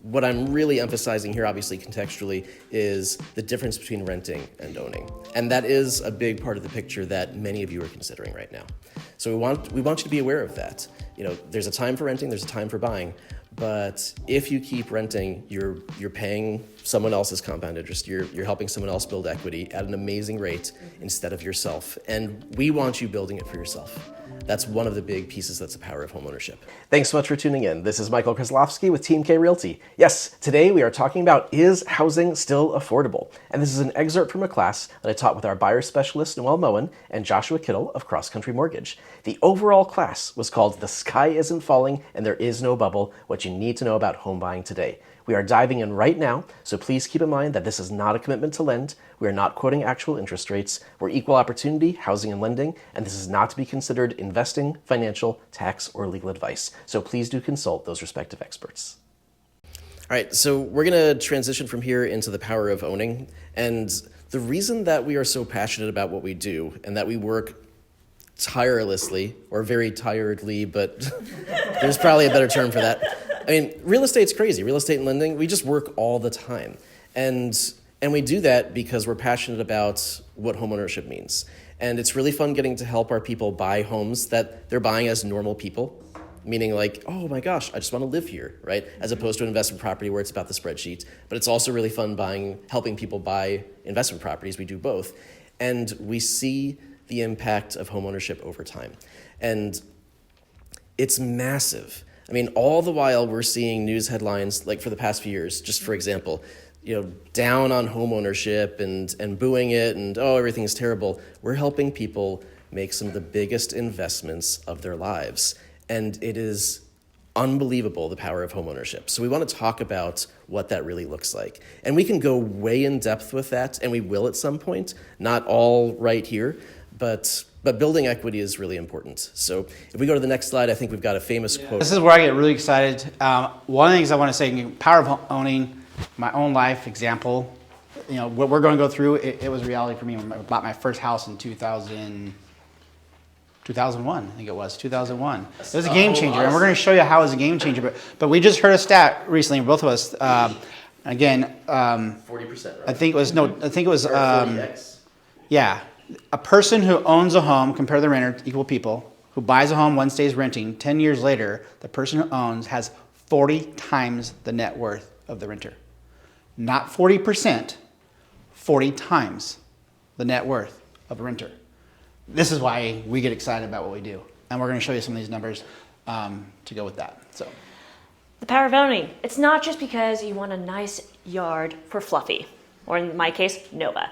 what I'm really emphasizing here, obviously contextually, is the difference between renting and owning. And that is a big part of the picture that many of you are considering right now. So we want you to be aware of that. There's a time for renting, there's a time for buying, but if you keep renting, you're paying someone else's compound interest. You're helping someone else build equity at an amazing rate instead of yourself. And we want you building it for yourself. That's one of the big pieces that's the power of homeownership. Thanks so much for tuning in. This is Michael Krasilovsky with Team K Realty. Yes, today we are talking about, is housing still affordable? And this is an excerpt from a class that I taught with our buyer specialist, Noel Moen, and Joshua Kittle of Cross Country Mortgage. The overall class was called The Sky Isn't Falling and There Is No Bubble, What You Need to Know About Home Buying Today. We are diving in right now, so please keep in mind that this is not a commitment to lend. We are not quoting actual interest rates. We're equal opportunity, housing and lending, and this is not to be considered investing, financial, tax, or legal advice. So please do consult those respective experts. All right, so we're going to transition from here into the power of owning. And the reason that we are so passionate about what we do and that we work tirelessly, or very tiredly, but there's probably a better term for that. I mean, real estate's crazy. Real estate and lending, we just work all the time. And we do that because we're passionate about what homeownership means. And it's really fun getting to help our people buy homes that they're buying as normal people, meaning like, oh my gosh, I just want to live here, right? As opposed to an investment property where it's about the spreadsheet. But it's also really fun helping people buy investment properties. We do both. And we see the impact of homeownership over time. And it's massive. I mean, all the while we're seeing news headlines, like for the past few years, just for example, down on homeownership and booing it and, oh, everything's terrible. We're helping people make some of the biggest investments of their lives. And it is unbelievable, the power of homeownership. So we want to talk about what that really looks like. And we can go way in depth with that, and we will at some point, not all right here, but building equity is really important. So if we go to the next slide, I think we've got a famous quote. This is where I get really excited. One of the things I want to say, power of owning, my own life example, what we're going to go through, it was reality for me when I bought my first house in 2001, I think it was, 2001. It was a game changer, and we're going to show you how it was a game changer. But we just heard a stat recently, both of us, 40%, right? I think it was, 40x. Yeah. A person who owns a home, compare to the renter, equal people, who buys a home, one stays renting, 10 years later, the person who owns has 40 times the net worth of the renter. Not 40%, 40 times the net worth of a renter. This is why we get excited about what we do. And we're going to show you some of these numbers to go with that. So, the power of owning. It's not just because you want a nice yard for Fluffy, or in my case, Nova.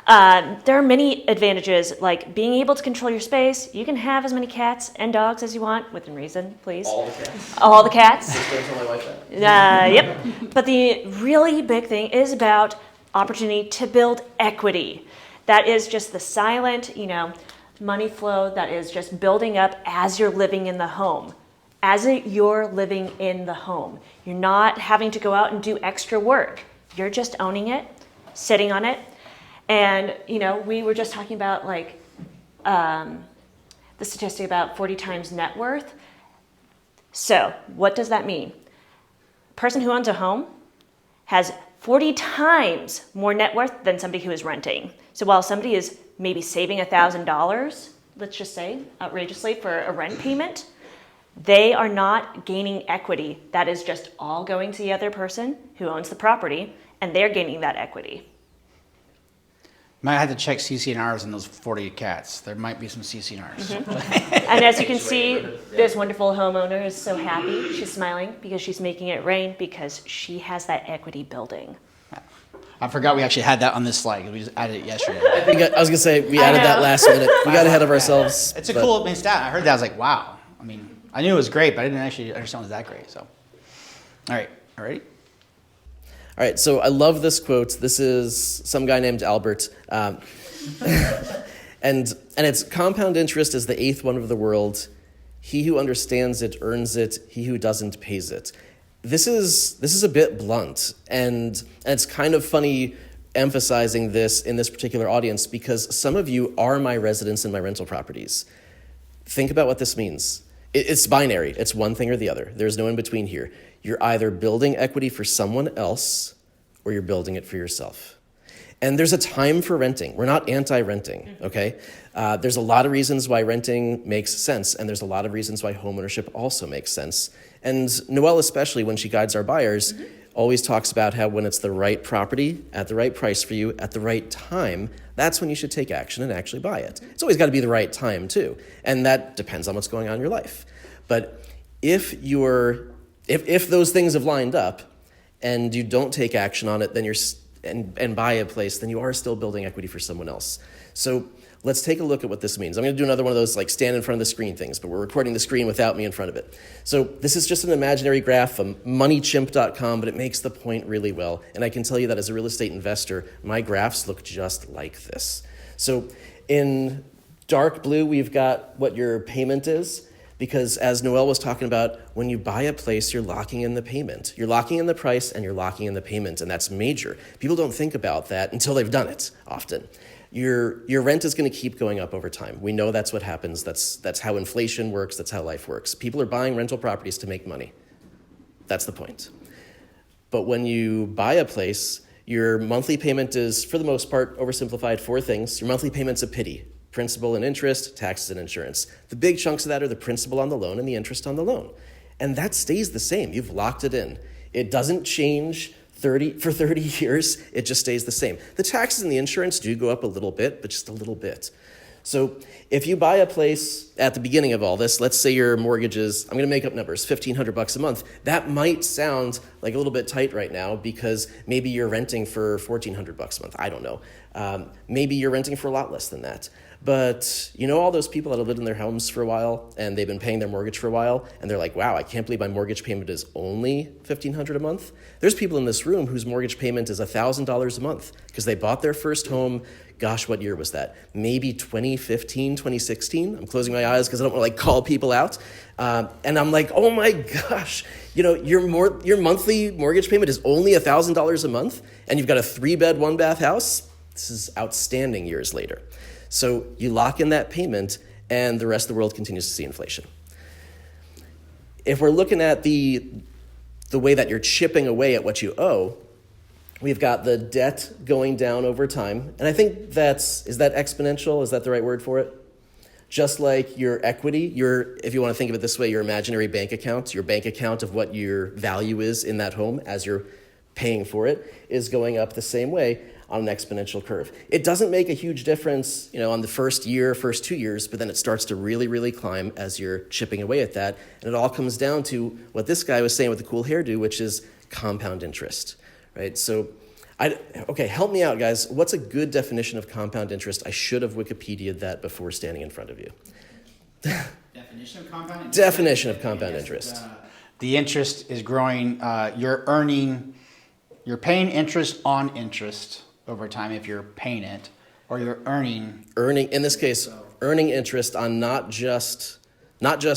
There are many advantages, like being able to control your space. You can have as many cats and dogs as you want, within reason, please. All the cats. All the cats. Don't tell my wife that. Yep. But the really big thing is about opportunity to build equity. That is just the silent, money flow that is just building up as you're living in the home. You're living in the home. You're not having to go out and do extra work. You're just owning it, sitting on it. And, we were just talking about the statistic about 40 times net worth. So what does that mean? A person who owns a home has 40 times more net worth than somebody who is renting. So while somebody is maybe saving $1,000, let's just say, outrageously for a rent payment, they are not gaining equity. That is just all going to the other person who owns the property, and they're gaining that equity. Might have to check CC&Rs on those 40 cats. There might be some CC&Rs. Mm-hmm. And as you can see, this wonderful homeowner is so happy. She's smiling because she's making it rain because she has that equity building. I forgot we actually had that on this slide. We just added it yesterday. I was going to say, we added that last minute. We got ahead of ourselves. It's a cool stat. I heard that. I was like, wow. I mean, I knew it was great, but I didn't actually understand it was that great. So, all right. All right. All right, so I love this quote. This is some guy named Albert. And it's compound interest is the eighth wonder of the world. He who understands it earns it. He who doesn't pays it. This is a bit blunt, and it's kind of funny emphasizing this in this particular audience because some of you are my residents in my rental properties. Think about what this means. It's binary. It's one thing or the other. There's no in between here. You're either building equity for someone else or you're building it for yourself. And there's a time for renting. We're not anti-renting, okay? There's a lot of reasons why renting makes sense, and there's a lot of reasons why homeownership also makes sense. And Noelle, especially when she guides our buyers, always talks about how when it's the right property, at the right price for you, at the right time, that's when you should take action and actually buy it. It's always got to be the right time too, and that depends on what's going on in your life. But if those things have lined up and you don't take action on it, then and buy a place, then you are still building equity for someone else. So let's take a look at what this means. I'm going to do another one of those like stand in front of the screen things, but we're recording the screen without me in front of it. So this is just an imaginary graph from moneychimp.com, but it makes the point really well. And I can tell you that as a real estate investor, my graphs look just like this. So in dark blue, we've got what your payment is. Because as Noelle was talking about, when you buy a place, you're locking in the payment. You're locking in the price and you're locking in the payment, and that's major. People don't think about that until they've done it often. Your rent is going to keep going up over time. We know that's what happens. That's how inflation works. That's how life works. People are buying rental properties to make money. That's the point. But when you buy a place, your monthly payment is, for the most part, oversimplified, 4 things. Your monthly payment's a pity. Principal and interest, taxes and insurance. The big chunks of that are the principal on the loan and the interest on the loan. And that stays the same. You've locked it in. It doesn't change for 30 years. It just stays the same. The taxes and the insurance do go up a little bit, but just a little bit. So if you buy a place at the beginning of all this, let's say your mortgage is, I'm going to make up numbers, $1,500 a month. That might sound like a little bit tight right now because maybe you're renting for $1,400 a month. I don't know. Maybe you're renting for a lot less than that. But you know all those people that have lived in their homes for a while and they've been paying their mortgage for a while and they're like, wow, I can't believe my mortgage payment is only $1,500 a month. There's people in this room whose mortgage payment is $1,000 a month because they bought their first home. Gosh, what year was that? Maybe 2015, 2016. I'm closing my eyes because I don't want to like call people out. And I'm like, oh my gosh, you know, your monthly mortgage payment is only $1,000 a month and you've got a 3-bed, 1-bath house. This is outstanding years later. So you lock in that payment and the rest of the world continues to see inflation. If we're looking at the way that you're chipping away at what you owe, we've got the debt going down over time. And I think is that exponential? Is that the right word for it? Just like your equity, if you want to think of it this way, your imaginary bank account, your bank account of what your value is in that home as you're paying for it is going up the same way on an exponential curve. It doesn't make a huge difference, on the first 2 years, but then it starts to really, really climb as you're chipping away at that. And it all comes down to what this guy was saying with the cool hairdo, which is compound interest, right? So, help me out, guys. What's a good definition of compound interest? I should have Wikipedia'd that before standing in front of you. Definition of compound interest? Definition of compound interest. The interest is growing. You're paying interest on interest over time if you're paying it, or you're earning, in this case, earning interest on not just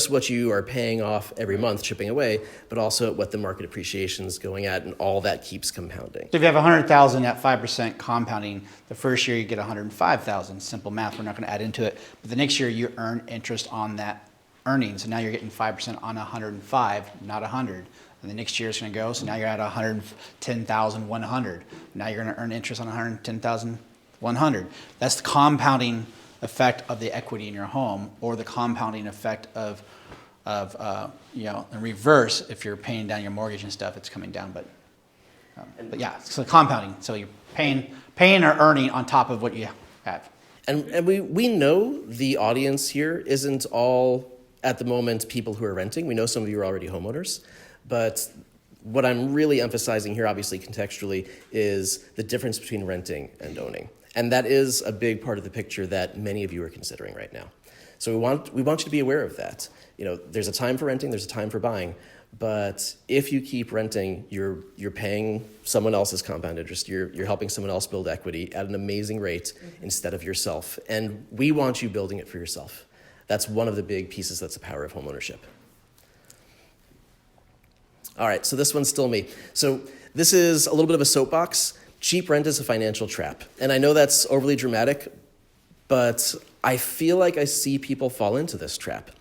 what you are paying off every month, chipping away, but also what the market appreciation is going at, and all that keeps compounding. So if you have $100,000 at 5% compounding, the first year you get $105,000. Simple math, we're not going to add into it. But the next year you earn interest on that earnings, so now you're getting 5% on 105, not 100. And the next year it's going to go, so now you're at 110,100. Now you're going to earn interest on 110,100. That's the compounding effect of the equity in your home, or the compounding effect of in reverse, if you're paying down your mortgage and stuff, it's coming down. But yeah, so compounding. So you're paying or earning on top of what you have. And we know the audience here isn't all, at the moment, people who are renting. We know some of you are already homeowners. But what I'm really emphasizing here, obviously contextually, is the difference between renting and owning. And that is a big part of the picture that many of you are considering right now. So we want you to be aware of that. There's a time for renting, there's a time for buying. But if you keep renting, you're paying someone else's compound interest. You're helping someone else build equity at an amazing rate instead of yourself. And we want you building it for yourself. That's one of the big pieces that's the power of homeownership. All right, so this one's still me. So this is a little bit of a soapbox. Cheap rent is a financial trap. And I know that's overly dramatic, but I feel like I see people fall into this trap.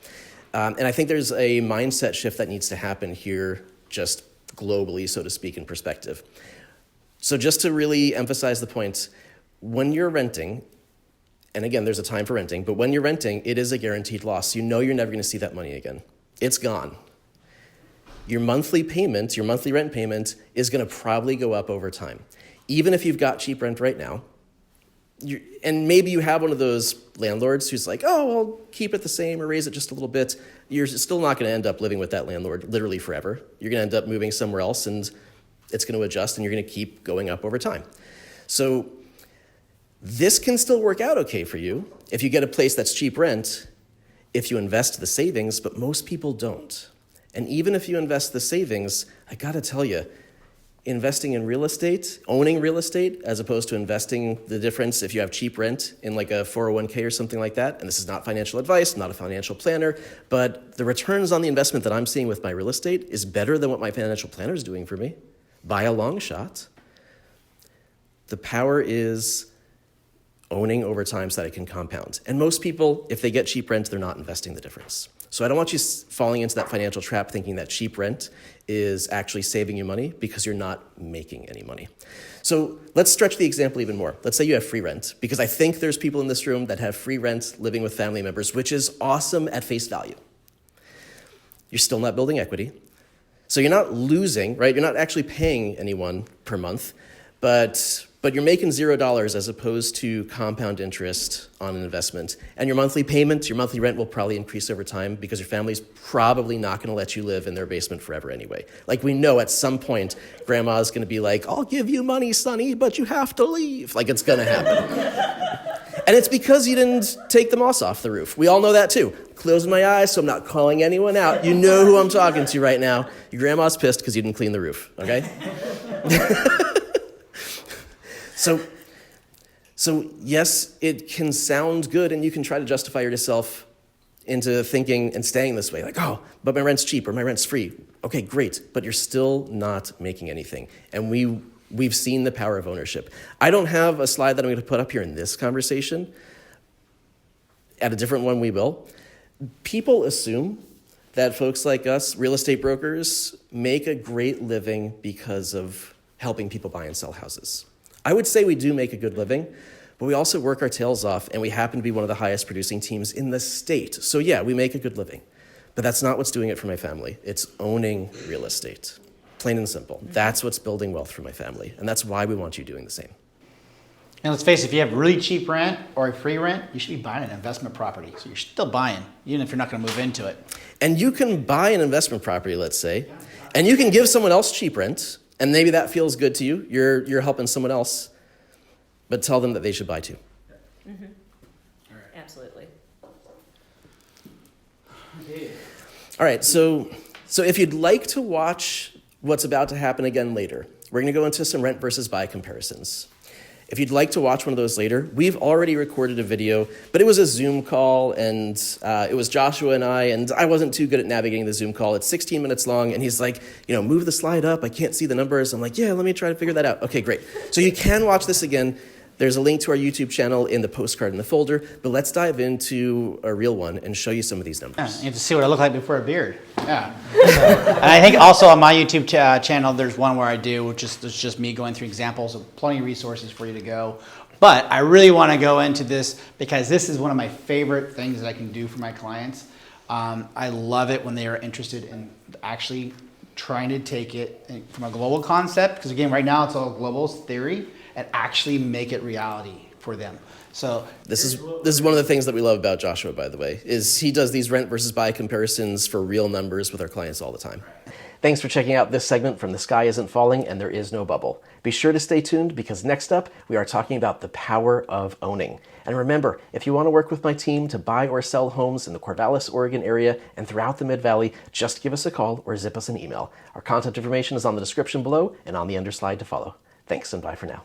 And I think there's a mindset shift that needs to happen here, just globally, so to speak, in perspective. So just to really emphasize the point, when you're renting, and again, there's a time for renting, but when you're renting, it is a guaranteed loss. You know you're never going to see that money again. It's gone. Your monthly payment, your monthly rent payment, is going to probably go up over time. Even if you've got cheap rent right now, and maybe you have one of those landlords who's like, oh, I'll keep it the same or raise it just a little bit. You're still not going to end up living with that landlord literally forever. You're going to end up moving somewhere else, and it's going to adjust, and you're going to keep going up over time. So this can still work out okay for you if you get a place that's cheap rent, if you invest the savings, but most people don't. And even if you invest the savings, I got to tell you, investing in real estate, owning real estate, as opposed to investing the difference if you have cheap rent in like a 401k or something like that, and this is not financial advice, I'm not a financial planner, but the returns on the investment that I'm seeing with my real estate is better than what my financial planner is doing for me, by a long shot. The power is owning over time so that it can compound. And most people, if they get cheap rent, they're not investing the difference. So I don't want you falling into that financial trap thinking that cheap rent is actually saving you money because you're not making any money. So let's stretch the example even more. Let's say you have free rent, because I think there's people in this room that have free rent living with family members, which is awesome at face value. You're still not building equity. So you're not losing, right? You're not actually paying anyone per month, but you're making $0 as opposed to compound interest on an investment. And your monthly payment, your monthly rent will probably increase over time because your family's probably not going to let you live in their basement forever anyway. Like, we know at some point, grandma's going to be like, I'll give you money, sonny, but you have to leave. Like, it's going to happen. And it's because you didn't take the moss off the roof. We all know that too. Closing my eyes so I'm not calling anyone out. You know who I'm talking to right now. Your grandma's pissed because you didn't clean the roof, okay? So yes, it can sound good, and you can try to justify yourself into thinking and staying this way, like, oh, but my rent's cheap or my rent's free. Okay, great, but you're still not making anything. And we've seen the power of ownership. I don't have a slide that I'm going to put up here in this conversation. At a different one, we will. People assume that folks like us, real estate brokers, make a great living because of helping people buy and sell houses. I would say we do make a good living, but we also work our tails off, and we happen to be one of the highest producing teams in the state. So yeah, we make a good living, but that's not what's doing it for my family. It's owning real estate, plain and simple. That's what's building wealth for my family, and that's why we want you doing the same. And let's face it, if you have really cheap rent or a free rent, you should be buying an investment property. So you're still buying, even if you're not going to move into it. And you can buy an investment property, let's say, and you can give someone else cheap rent, and maybe that feels good to you. You're helping someone else, but tell them that they should buy too. Mm-hmm. All right. Absolutely. All right, so if you'd like to watch what's about to happen again later, we're going to go into some rent versus buy comparisons. If you'd like to watch one of those later, we've already recorded a video, but it was a Zoom call, and it was Joshua and I wasn't too good at navigating the Zoom call. It's 16 minutes long, and he's like, move the slide up. I can't see the numbers. I'm like, yeah, let me try to figure that out. Okay, great. So you can watch this again. There's a link to our YouTube channel in the postcard in the folder, but let's dive into a real one and show you some of these numbers. Yeah, you have to see what I look like before a beard. Yeah. And I think also on my YouTube channel, there's one where I do, which is just me going through examples of plenty of resources for you to go. But I really want to go into this because this is one of my favorite things that I can do for my clients. I love it when they are interested in actually trying to take it from a global concept, because again, right now it's all global theory, and actually make it reality for them. So this is one of the things that we love about Joshua, by the way, is he does these rent versus buy comparisons for real numbers with our clients all the time. Thanks for checking out this segment from The Sky Isn't Falling and There Is No Bubble. Be sure to stay tuned, because next up, we are talking about the power of owning. And remember, if you want to work with my team to buy or sell homes in the Corvallis, Oregon area and throughout the Mid-Valley, just give us a call or zip us an email. Our contact information is on the description below and on the underslide to follow. Thanks, and bye for now.